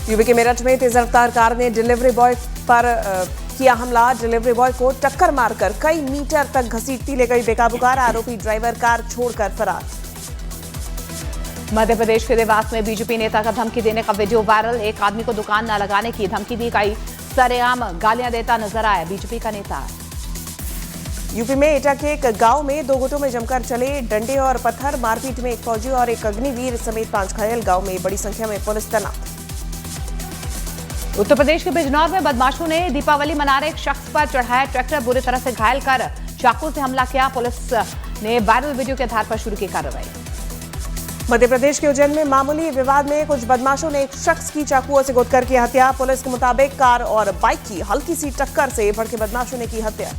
UP के मेरठ में तेज रफ्तार कार ने डिलीवरी बॉय पर किया हमला। डिलीवरी बॉय को टक्कर मारकर कई मीटर तक घसीटती ले गई बेकाबू कार। आरोपी ड्राइवर कार छोड़कर फरार। मध्य प्रदेश के देवास में बीजेपी नेता का धमकी देने का वीडियो वायरल। एक आदमी को दुकान न लगाने की धमकी दी गई। सरेआम गालियां देता नजर आया बीजेपी का नेता। यूपी में एटा के एक गांव में दो गुटों में जमकर चले डंडे और पत्थर। मारपीट में एक फौजी और एक अग्निवीर समेत 5 घायल। गांव में बड़ी संख्या में पुलिस तैनात। उत्तर प्रदेश के बिजनौर में बदमाशों ने दीपावली मना रहे एक शख्स पर चढ़ाया ट्रैक्टर। बुरी तरह से घायल कर चाकू से हमला किया। पुलिस ने वायरल वीडियो के आधार पर शुरू की कार्रवाई। मध्य प्रदेश के उज्जैन में मामूली विवाद में कुछ बदमाशों ने एक शख्स की चाकुओं से गोदकर की हत्या। पुलिस के मुताबिक कार और बाइक की हल्की सी टक्कर से भड़के बदमाशों ने की हत्या।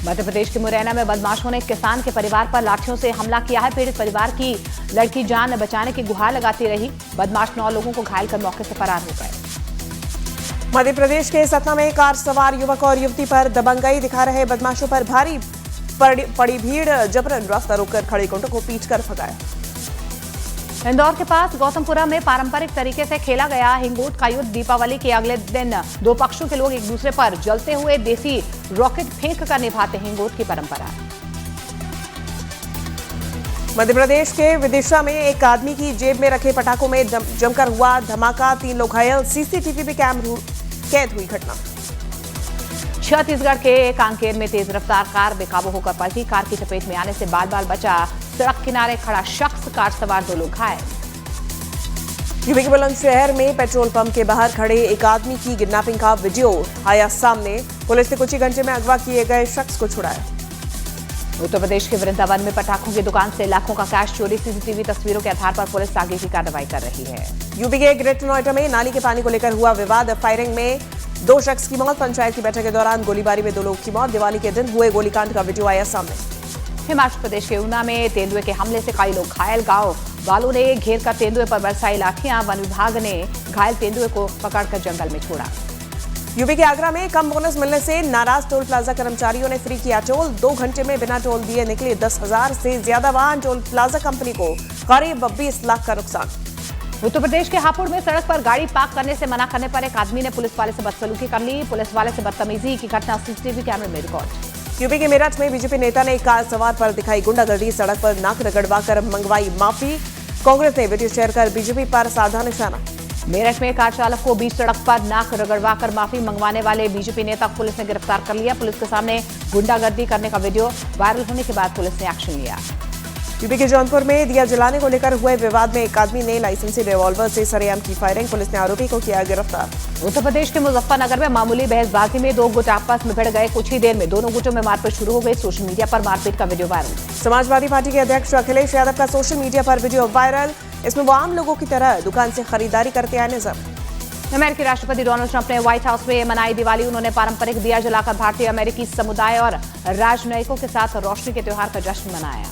मध्य प्रदेश के मुरैना में बदमाशों ने किसान के परिवार पर लाठियों से हमला किया है। पीड़ित परिवार की लड़की जान बचाने की गुहार लगाती रही। बदमाश 9 लोगों को घायल कर मौके से फरार हो गए। मध्य प्रदेश के सतना में कार सवार युवक और युवती पर दबंगई दिखा रहे बदमाशों पर भारी पड़ी भीड़। जबरन रास्ता रोककर खड़े गुंडों को पीटकर भगाया। इंदौर के पास गौतमपुरा में पारंपरिक तरीके से खेला गया हिंगोट का युद्ध। दीपावली के अगले दिन दो पक्षों के लोग एक दूसरे पर जलते हुए देसी रॉकेट फेंक कर निभाते हिंगोट की परंपरा। मध्य प्रदेश के विदिशा में एक आदमी की जेब में रखे पटाखों में जमकर हुआ धमाका। 3 लोग घायल। सीसीटीवी में कैद हुई घटना। छत्तीसगढ़ के कांकेर में तेज रफ्तार कार बेकाबू होकर पलटी। कार की चपेट में आने से बाल बाल बचा। सड़क किनारे खड़ा शख्स। कार सवार 2 लोग घायल। यूपी के बुलंदशहर में पेट्रोल पंप के बाहर खड़े एक आदमी की किडनैपिंग का वीडियो आया सामने। पुलिस ने कुछ ही घंटे में अगवा किए गए शख्स को छुड़ाया। उत्तर प्रदेश के वृंदावन में पटाखों की दुकान से लाखों का कैश चोरी। सीसीटीवी तस्वीरों के आधार पर पुलिस आगे की कार्रवाई कर रही है। यूपी के ग्रेटर नोएडा में नाली के पानी को लेकर हुआ विवाद। फायरिंग में 2 शख्स की मौत। पंचायत की बैठक के दौरान गोलीबारी में 2 लोगों की मौत। दिवाली के दिन हुए गोलीकांड का वीडियो आया सामने। हिमाचल प्रदेश के ऊना में तेंदुए के हमले से कई लोग घायल। गांव वालों ने घेर कर तेंदुए पर बरसाई लाठियां। वन विभाग ने घायल तेंदुए को पकड़कर जंगल में छोड़ा। यूपी के आगरा में कम बोनस मिलने से नाराज टोल प्लाजा कर्मचारियों ने फ्री किया टोल। 2 घंटे में बिना टोल दिए निकले 10,000 से ज्यादा वाहन। टोल प्लाजा कंपनी को करीब 20 लाख का नुकसान। उत्तर प्रदेश के हापुड़ में सड़क पर गाड़ी पार्क करने से मना करने पर एक आदमी ने पुलिस वाले से बदसलूकी कर ली। पुलिस वाले से बदतमीजी की घटना सीसीटीवी कैमरे में रिकॉर्ड। यूपी के मेरठ में बीजेपी नेता ने एक कार सवार पर दिखाई गुंडागर्दी। सड़क पर नाक रगड़वाकर मंगवाई माफी। कांग्रेस ने वीडियो शेयर कर बीजेपी पर साधा निशाना। मेरठ में कार चालक को बीच सड़क पर नाक रगड़वाकर माफी मंगवाने वाले बीजेपी नेता को पुलिस ने गिरफ्तार कर लिया। पुलिस के सामने गुंडागर्दी करने का वीडियो वायरल होने के बाद पुलिस ने एक्शन लिया। यूपी के जौनपुर में दिया जलाने को लेकर हुए विवाद में एक आदमी ने लाइसेंसी रिवॉल्वर से सरेआम की फायरिंग। पुलिस ने आरोपी को किया गिरफ्तार। उत्तर प्रदेश के मुजफ्फरनगर में मामूली बहसबाजी में 2 गुट आपस में भिड़ गए। कुछ ही देर में दोनों गुटों में मारपीट शुरू हो गई। सोशल मीडिया पर मारपीट का वीडियो वायरल। समाजवादी पार्टी के अध्यक्ष अखिलेश यादव का सोशल मीडिया पर वीडियो वायरल। इसमें वो आम लोगों की तरह दुकान से खरीदारी करते आए नजर। अमेरिकी राष्ट्रपति डोनाल्ड ट्रंप ने व्हाइट हाउस में मनाई दिवाली। उन्होंने पारंपरिक दिया जलाकर भारतीय अमेरिकी समुदाय और राजनयिकों के साथ रोशनी के त्योहार का जश्न मनाया।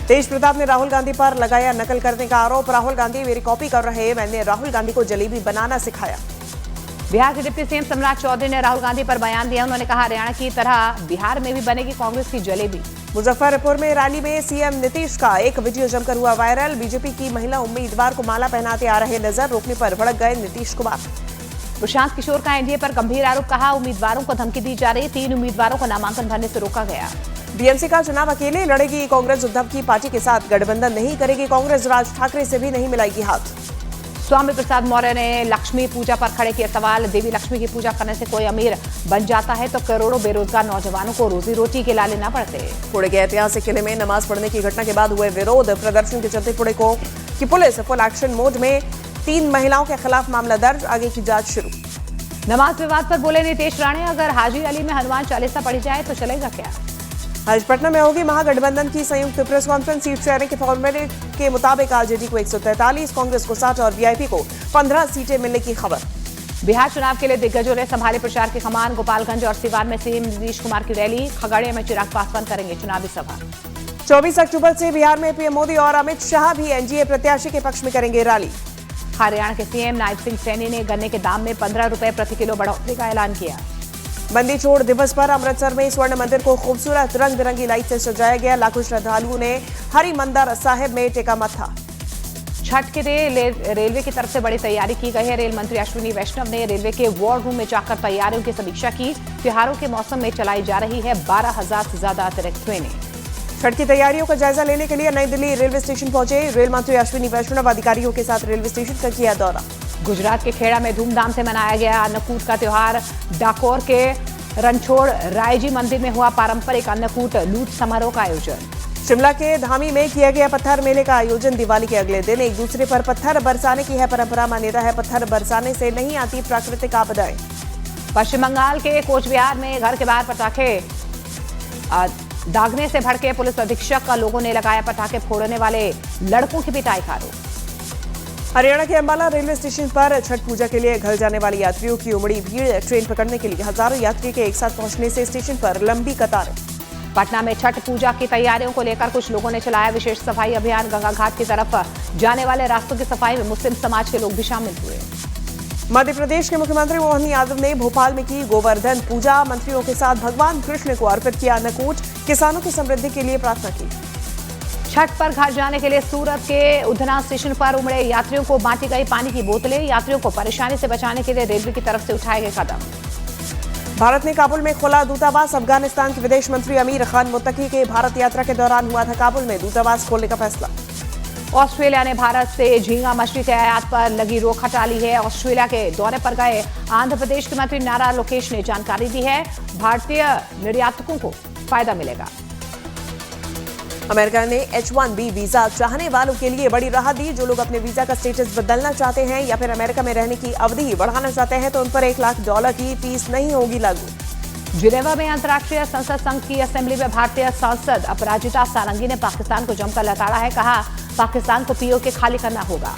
तेज प्रताप ने राहुल गांधी पर लगाया नकल करने का आरोप। राहुल गांधी मेरी कॉपी कर रहे, मैंने राहुल गांधी को जलेबी बनाना सिखाया। बिहार के डिप्टी सीएम सम्राट चौधरी ने राहुल गांधी पर बयान दिया। उन्होंने कहा हरियाणा की तरह बिहार में भी बनेगी कांग्रेस की जलेबी। मुजफ्फरपुर में रैली में सीएम नीतीश का एक वीडियो जमकर हुआ वायरल। बीजेपी की महिला उम्मीदवार को माला पहनाते आ रहे नजर। रोकने पर भड़क गए नीतीश कुमार। प्रशांत किशोर का एनडीए पर गंभीर आरोप। कहा उम्मीदवारों को धमकी दी जा रही। 3 उम्मीदवारों को नामांकन भरने से रोका गया। बीएमसी का चुनाव अकेले लड़ेगी कांग्रेस। उद्धव की पार्टी के साथ गठबंधन नहीं करेगी कांग्रेस। राज ठाकरे से भी नहीं मिलाएगी हाथ। स्वामी प्रसाद मौर्य ने लक्ष्मी पूजा पर खड़े किए सवाल। देवी लक्ष्मी की पूजा करने से कोई अमीर बन जाता है तो करोड़ों बेरोजगार नौजवानों को रोजी रोटी के लाले न पड़ते। पुणे के ऐतिहासिक किले में नमाज पढ़ने की घटना के बाद हुए विरोध प्रदर्शन के चलते पुणे की पुलिस फुल एक्शन मोड में। 3 महिलाओं के खिलाफ मामला दर्ज। आगे की जांच शुरू। नमाज विवाद पर बोले नीतीश राणे अगर हाजी अली में हनुमान चालीसा पढ़ी जाए तो चलेगा क्या। आज पटना में होगी महागठबंधन की संयुक्त प्रेस कॉन्फ्रेंस। सीट शेयरिंग के फॉर्मेट के मुताबिक आरजेडी को 143, कांग्रेस को 60 और वीआईपी को 15 सीटें मिलने की खबर। बिहार चुनाव के लिए दिग्गजों ने संभाले प्रचार की कमान। गोपालगंज और सिवान में सीएम नीतीश कुमार की रैली। खगड़िया में चिराग पासवान करेंगे चुनावी सभा। 24 अक्टूबर से बिहार में पीएम मोदी और अमित शाह भी एनडीए प्रत्याशी के पक्ष में करेंगे रैली। हरियाणा के सीएम नायब सिंह सैनी ने गन्ने के दाम में 15 रुपए प्रति किलो बढ़ोतरी का ऐलान किया। बंदी छोड़ दिवस पर अमृतसर में स्वर्ण मंदिर को खूबसूरत रंग बिरंगी लाइट से सजाया गया। लाखों श्रद्धालुओं ने हरि मंदिर साहिब में टेका मत्था। छठ के लिए रेलवे की तरफ से बड़ी तैयारी की गई है। रेल मंत्री अश्विनी वैष्णव ने रेलवे के वॉर रूम में जाकर तैयारियों की समीक्षा की। त्योहारों के मौसम में चलाई जा रही है 12,000 से ज्यादा अतिरिक्त ट्रेनें। छठ की तैयारियों का जायजा लेने के लिए नई दिल्ली रेलवे स्टेशन पहुंचे रेल मंत्री अश्विनी वैष्णव अधिकारियों के साथ रेलवे स्टेशन का किया दौरा। गुजरात के खेड़ा में धूमधाम से मनाया गया अन्नकूट का त्योहार। डाकोर के रणछोड़ रायजी मंदिर में हुआ पारंपरिक अन्नकूट लूट समारोह का आयोजन। शिमला के धामी में किया गया पत्थर मेले का आयोजन। दिवाली के अगले दिन एक दूसरे पर पत्थर बरसाने की है परंपरा। मान्यता है पत्थर बरसाने से नहीं आती प्राकृतिक आपदाएं। पश्चिम बंगाल के कोचबिहार में घर के बाहर पटाखे दागने से भड़के पुलिस अधीक्षक का लोगों ने लगाया पटाखे फोड़ने वाले लड़कों की पिटाई का आरोप। हरियाणा के अंबाला रेलवे स्टेशन पर छठ पूजा के लिए घर जाने वाले यात्रियों की उमड़ी भीड़। ट्रेन पकड़ने के लिए हजारों यात्री के एक साथ पहुंचने से स्टेशन पर लंबी कतारें। पटना में छठ पूजा की तैयारियों को लेकर कुछ लोगों ने चलाया विशेष सफाई अभियान। गंगा घाट की तरफ जाने वाले रास्तों की सफाई में मुस्लिम समाज के लोग भी शामिल हुए। मध्य प्रदेश के मुख्यमंत्री मोहन यादव ने भोपाल में की गोवर्धन पूजा। मंत्रियों के साथ भगवान कृष्ण को अर्पित किया अन्नकूट। किसानों की समृद्धि के लिए प्रार्थना की। छठ पर घर जाने के लिए सूरत के उधना स्टेशन पर उमड़े यात्रियों को बांटी गई पानी की बोतलें। यात्रियों को परेशानी से बचाने के लिए रेलवे की तरफ से उठाए गए कदम। भारत ने काबुल में खोला दूतावास। अफगानिस्तान के विदेश मंत्री अमीर खान मुत्तकी के भारत यात्रा के दौरान हुआ था काबुल में दूतावास खोलने का फैसला। ऑस्ट्रेलिया ने भारत से झींगा मछली के आयात पर लगी रोक हटा ली है। ऑस्ट्रेलिया के दौरे पर गए आंध्र प्रदेश के मंत्री नारा लोकेश ने जानकारी दी है भारतीय निर्यातकों को फायदा मिलेगा। अमेरिका ने H-1B वीजा चाहने वालों के लिए बड़ी राहत दी। जो लोग अपने वीजा का स्टेटस बदलना चाहते हैं या फिर अमेरिका में रहने की अवधि बढ़ाना चाहते हैं तो उन पर $1 लाख की फीस नहीं होगी लागू। जिनेवा में अंतर्राष्ट्रीय संसद संघ की असेंबली में भारतीय सांसद अपराजिता सारंगी ने पाकिस्तान को जमकर लताड़ा है। कहा पाकिस्तान को पीओके खाली करना होगा।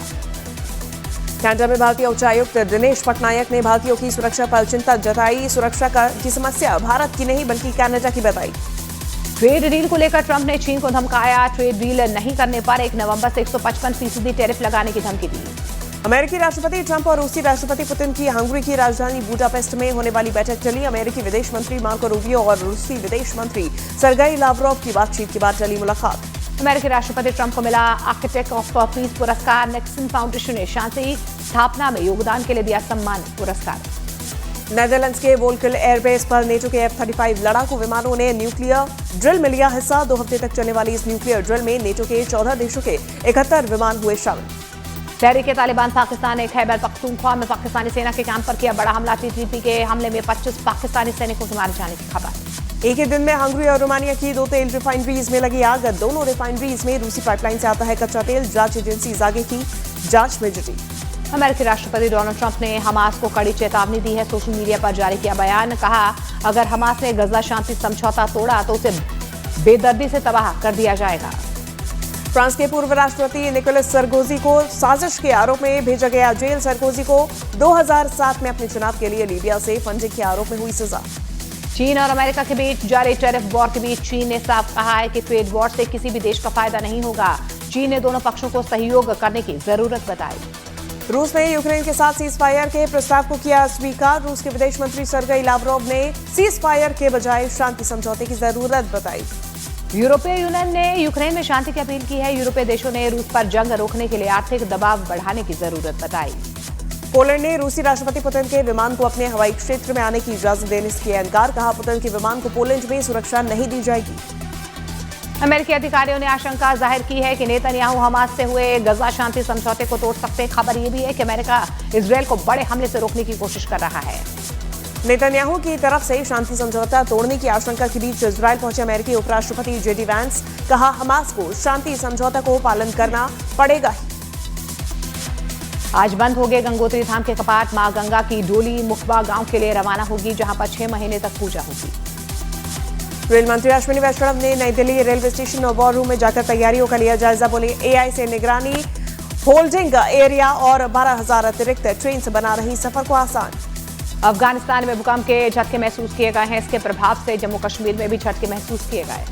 कनाडा में भारतीय उच्चायुक्त दिनेश पटनायक ने भारतीयों की सुरक्षा पर चिंता जताई। सुरक्षा की समस्या भारत की नहीं बल्कि कनाडा की बताई। ट्रेड डील को लेकर ट्रंप ने चीन को धमकाया। ट्रेड डील नहीं करने पर 1 नवंबर से 155% टैरिफ लगाने की धमकी दी। अमेरिकी राष्ट्रपति ट्रंप और रूसी राष्ट्रपति पुतिन की हंगरी की राजधानी बुडापेस्ट में होने वाली बैठक चली। अमेरिकी विदेश मंत्री मार्को रूबियो और रूसी विदेश मंत्री सर्गेई लावरोव की बातचीत के बाद चली मुलाकात। अमेरिकी राष्ट्रपति ट्रंप को मिला आर्किटेक्ट ऑफ पीस पुरस्कार। निक्सन फाउंडेशन ने शांति स्थापना में योगदान के लिए दिया सम्मान पुरस्कार। नेदरलैंड्स के वोल्केल एयरबेस पर नेटो के F-35 लड़ाकू विमानों ने न्यूक्लियर ड्रिल में लिया हिस्सा। 2 हफ्ते तक चलने वाली इस न्यूक्लियर ड्रिल में नेटो के 14 देशों के 71 विमान हुए शामिल। तहरीक तालिबान पाकिस्तान ने खैबर पख्तूनख्वा में पाकिस्तानी सेना के कैंप पर किया बड़ा हमला। TTP के हमले में 25 पाकिस्तानी सैनिकों के मारे जाने की खबर। एक ही दिन में हंगरी और रोमानिया की 2 तेल रिफाइनरीज में लगी आग। दोनों रिफाइनरीज में रूसी पाइपलाइन से आता है कच्चा तेल। जांच एजेंसी आगे की जांच में जुटी। अमेरिकी राष्ट्रपति डोनाल्ड ट्रंप ने हमास को कड़ी चेतावनी दी है। सोशल मीडिया पर जारी किया बयान। कहा अगर हमास ने गजा शांति समझौता तोड़ा तो उसे बेदर्दी से तबाह कर दिया जाएगा। फ्रांस के पूर्व राष्ट्रपति निकोलस सरकोजी को साजिश के आरोप में भेजा गया जेल। सरकोजी को 2007 में अपने चुनाव के लिए लीबिया से फंडिंग के आरोप में हुई सजा। चीन और अमेरिका के बीच जारी टैरिफ वॉर के बीच चीन ने साफ कहा है कि ट्रेड वॉर से किसी भी देश का फायदा नहीं होगा। चीन ने दोनों पक्षों को सहयोग करने की जरूरत बताई। रूस ने यूक्रेन के साथ सीज फायर के प्रस्ताव को किया स्वीकार। रूस के विदेश मंत्री सर्गेई लावरोव ने सीज फायर के बजाय शांति समझौते की जरूरत बताई। यूरोपीय यूनियन ने यूक्रेन में शांति की अपील की है। यूरोपीय देशों ने रूस पर जंग रोकने के लिए आर्थिक दबाव बढ़ाने की जरूरत बताई। पोलैंड ने रूसी राष्ट्रपति पुतिन के विमान को अपने हवाई क्षेत्र में आने की इजाजत देने से किया इनकार। कहा पुतिन के विमान को पोलैंड में सुरक्षा नहीं दी जाएगी। अमेरिकी अधिकारियों ने आशंका जाहिर की है कि नेतन्याहू हमास से हुए गजा शांति समझौते को तोड़ सकते हैं। खबर यह भी है कि अमेरिका इजरायल को बड़े हमले से रोकने की कोशिश कर रहा है। नेतन्याहू की तरफ से शांति समझौता तोड़ने की आशंका के बीच इजरायल पहुंचे अमेरिकी उपराष्ट्रपति JD वैंस। कहा हमास को शांति समझौता को पालन करना पड़ेगा ही। आज बंद हो गए गंगोत्री धाम के कपाट। मां गंगा की डोली मुखबा गांव के लिए रवाना होगी, जहां पर 6 महीने तक पूजा होगी। रेल मंत्री अश्विनी वैष्णव ने नई दिल्ली रेलवे स्टेशन और वॉर रूम में जाकर तैयारियों का लिया जायजा। बोले AI से निगरानी, होल्डिंग एरिया और 12,000 अतिरिक्त ट्रेन से बना रही सफर को आसान। अफगानिस्तान में भूकंप के झटके महसूस किए गए हैं। इसके प्रभाव से जम्मू कश्मीर में भी झटके महसूस किए गए।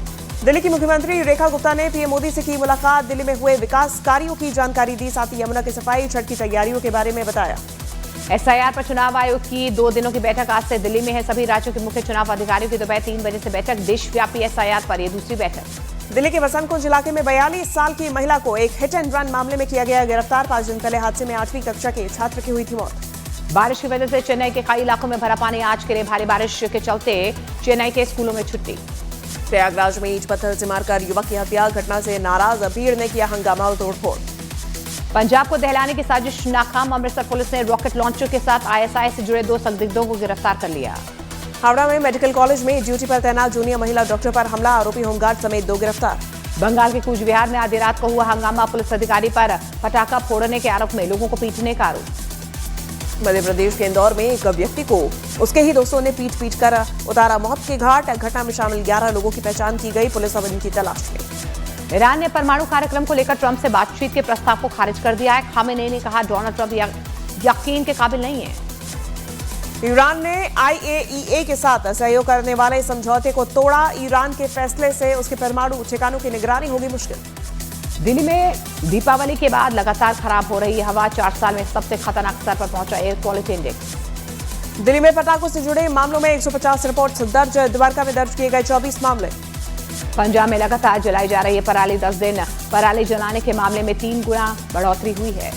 दिल्ली की मुख्यमंत्री रेखा गुप्ता ने पीएम मोदी से की मुलाकात। दिल्ली में हुए विकास कार्यों की जानकारी दी। साथ ही यमुना की सफाई, छठ की तैयारियों के बारे में बताया। SIR पर चुनाव आयोग की 2 दिनों की बैठक आज से दिल्ली में है। सभी राज्यों के मुख्य चुनाव अधिकारियों की दोपहर 3 बजे से बैठक। देशव्यापी SIR पर यह दूसरी बैठक। दिल्ली के वसंतकुंज इलाके में 42 साल की महिला को एक हिट एंड रन मामले में किया गया गिरफ्तार। 5 दिन पहले हादसे में 8वीं कक्षा के छात्र की हुई थी मौत। बारिश की वजह से चेन्नई के कई इलाकों में भरा पानी। आज के लिए भारी बारिश के चलते चेन्नई के स्कूलों में छुट्टी। प्रयागराज में ईंट पत्थर से मारकर युवक की हत्या। घटना से नाराज भीड़ ने किया हंगामा और तोड़फोड़। पंजाब को दहलाने की साजिश नाकाम। अमृतसर पुलिस ने रॉकेट लॉन्चर के साथ आईएसआई से जुड़े 2 संदिग्धों को गिरफ्तार कर लिया। हावड़ा में मेडिकल कॉलेज में ड्यूटी पर तैनात जूनियर महिला डॉक्टर पर हमला। आरोपी होमगार्ड समेत 2 गिरफ्तार। बंगाल के कूच बिहार में आधी रात को हुआ हंगामा। पुलिस अधिकारी पर पटाखा फोड़ने के आरोप में लोगों को पीटने का आरोप। मध्य प्रदेश के इंदौर में एक व्यक्ति को उसके ही दोस्तों ने पीट कर उतारा मौत के घाट। घटना में शामिल 11 लोगों की पहचान की गई। पुलिस अब इनकी तलाश में। ईरान ने परमाणु कार्यक्रम को लेकर ट्रंप से बातचीत के प्रस्ताव को खारिज कर दिया है। खामेनेई ने कहा डोनाल्ड ट्रंप यकीन के काबिल नहीं है। ईरान ने IAEA के साथ सहयोग करने वाले समझौते को तोड़ा। ईरान के फैसले से उसके परमाणु ठिकानों की निगरानी होगी मुश्किल। दिल्ली में दीपावली के बाद लगातार खराब हो रही हवा। 4 साल में सबसे खतरनाक स्तर पर पहुंचा एयर क्वालिटी इंडेक्स। दिल्ली में पटाखों से जुड़े मामलों में 150 रिपोर्ट दर्ज। द्वारका में दर्ज किए गए 24 मामले। पंजाब में लगातार जलाई जा रही है पराली। 10 दिन पराली जलाने के मामले में 3 गुना बढ़ोतरी हुई है।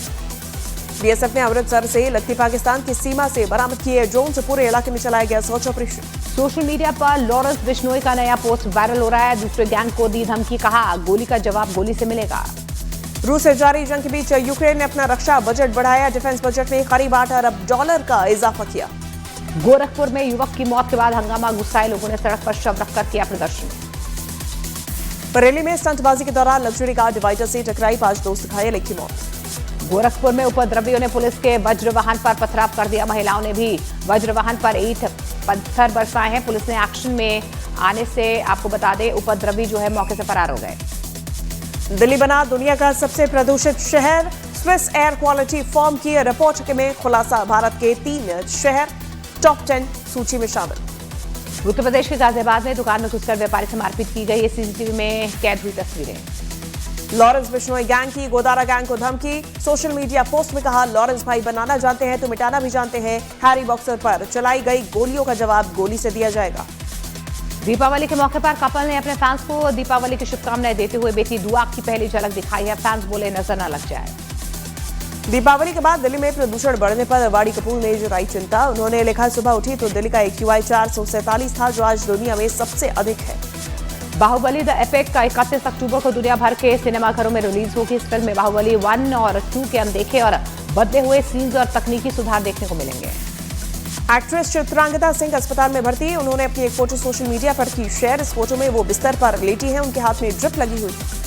बीएसएफ ने अमृतसर से लगती पाकिस्तान की सीमा से बरामद किए ड्रोन से पूरे इलाके में चलाया गया सर्च ऑपरेशन। सोशल मीडिया पर लॉरेंस बिश्नोई का नया पोस्ट वायरल हो रहा है। दूसरे गैंग को दी धमकी। कहा गोली का जवाब गोली से मिलेगा। रूस से जारी जंग के बीच यूक्रेन ने अपना रक्षा बजट बढ़ाया। डिफेंस बजट में करीब $8 अरब का इजाफा किया। गोरखपुर में युवक की मौत के बाद हंगामा। गुस्साए लोगों ने सड़क पर शव रखकर किया प्रदर्शन। बरेली में स्टंटबाजी के दौरान लग्जरी कार डिवाइडर से टकराई। 5 दोस्त घायल, 1 की मौत। गोरखपुर में उपद्रवियों ने पुलिस के वज्र वाहन पर पथराव कर दिया। महिलाओं ने भी वज्र वाहन पर ईंट पत्थर बरसाए हैं। पुलिस ने एक्शन में आने से आपको बता दें उपद्रवी जो है मौके से फरार हो गए। दिल्ली बना दुनिया का सबसे प्रदूषित शहर। स्विस एयर क्वालिटी फर्म की रिपोर्ट में खुलासा। भारत के 3 शहर टॉप 10 सूची में शामिल। उत्तर प्रदेश के गाजियाबाद में दुकान में घुसकर व्यापारी से मारपीट की गई। सीसीटीवी में कैद हुई तस्वीरें। लॉरेंस बिश्नोई गैंग की गोदारा गैंग को धमकी। सोशल मीडिया पोस्ट में कहा लॉरेंस भाई बनाना जानते हैं तो मिटाना भी जानते हैं। हैरी बॉक्सर पर चलाई गई गोलियों का जवाब गोली से दिया जाएगा। दीपावली के मौके पर कपल ने अपने फैंस को दीपावली की शुभकामनाएं देते हुए बेटी दुआ की पहली झलक दिखाई है। फैंस बोले नजर न लग जाए। दीपावली के बाद दिल्ली में प्रदूषण बढ़ने पर वाणी कपूर ने जताई चिंता। उन्होंने लिखा सुबह उठी तो दिल्ली का AQI 447 था जो आज दुनिया में सबसे अधिक है। बाहुबली द एपिक का 31 अक्टूबर को दुनिया भर के सिनेमाघरों में रिलीज होगी। इस फिल्म में बाहुबली 1 और 2 के अनदेखे और बदले हुए सीन्स और तकनीकी सुधार देखने को मिलेंगे। एक्ट्रेस चित्रांगदा सिंह अस्पताल में भर्ती। उन्होंने अपनी एक फोटो सोशल मीडिया पर की शेयर। इस फोटो में वो बिस्तर पर लेटी हैं। उनके हाथ में ड्रिप लगी हुई है।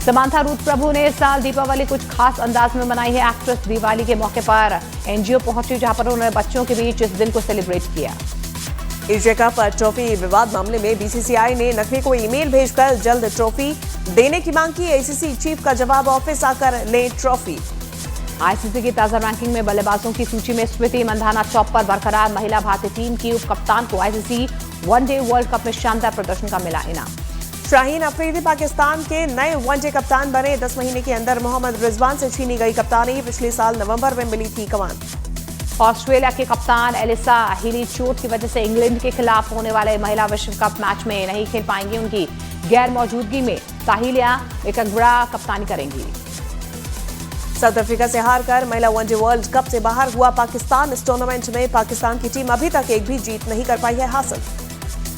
समांथा रूथ प्रभु ने इस साल दीपावली कुछ खास अंदाज में मनाई है। एक्ट्रेस दिवाली के मौके पर NGO पहुंची जहां पर उन्होंने बच्चों के बीच इस दिन को सेलिब्रेट किया। एशिया कप ट्रॉफी विवाद मामले में BCCI ने नकवी को ईमेल भेजकर जल्द ट्रॉफी देने की मांग की। ACC चीफ का जवाब ऑफिस आकर ले ट्रॉफी। ICC की ताजा रैंकिंग में बल्लेबाजों की सूची में स्मृति मंधाना टॉप पर बरकरार। महिला भारतीय टीम की उप कप्तान को ICC वनडे वर्ल्ड कप में शानदार प्रदर्शन का मिला इनाम। शाहीन अफरीदी पाकिस्तान के नए वनडे कप्तान बने। 10 महीने के अंदर मोहम्मद रिजवान से छीनी गई कप्तानी। पिछले साल नवंबर में मिली थी कमान। ऑस्ट्रेलिया के कप्तान एलिसा हिली चोट की वजह से इंग्लैंड के खिलाफ होने वाले महिला विश्व कप मैच में नहीं खेल पाएंगी। उनकी गैर मौजूदगी में ताहिलिया एकगबड़ा कप्तानी करेंगी। साउथ अफ्रीका से हारकर महिला वनडे वर्ल्ड कप से बाहर हुआ पाकिस्तान। इस टूर्नामेंट में पाकिस्तान की टीम अभी तक एक भी जीत नहीं कर पाई है हासिल।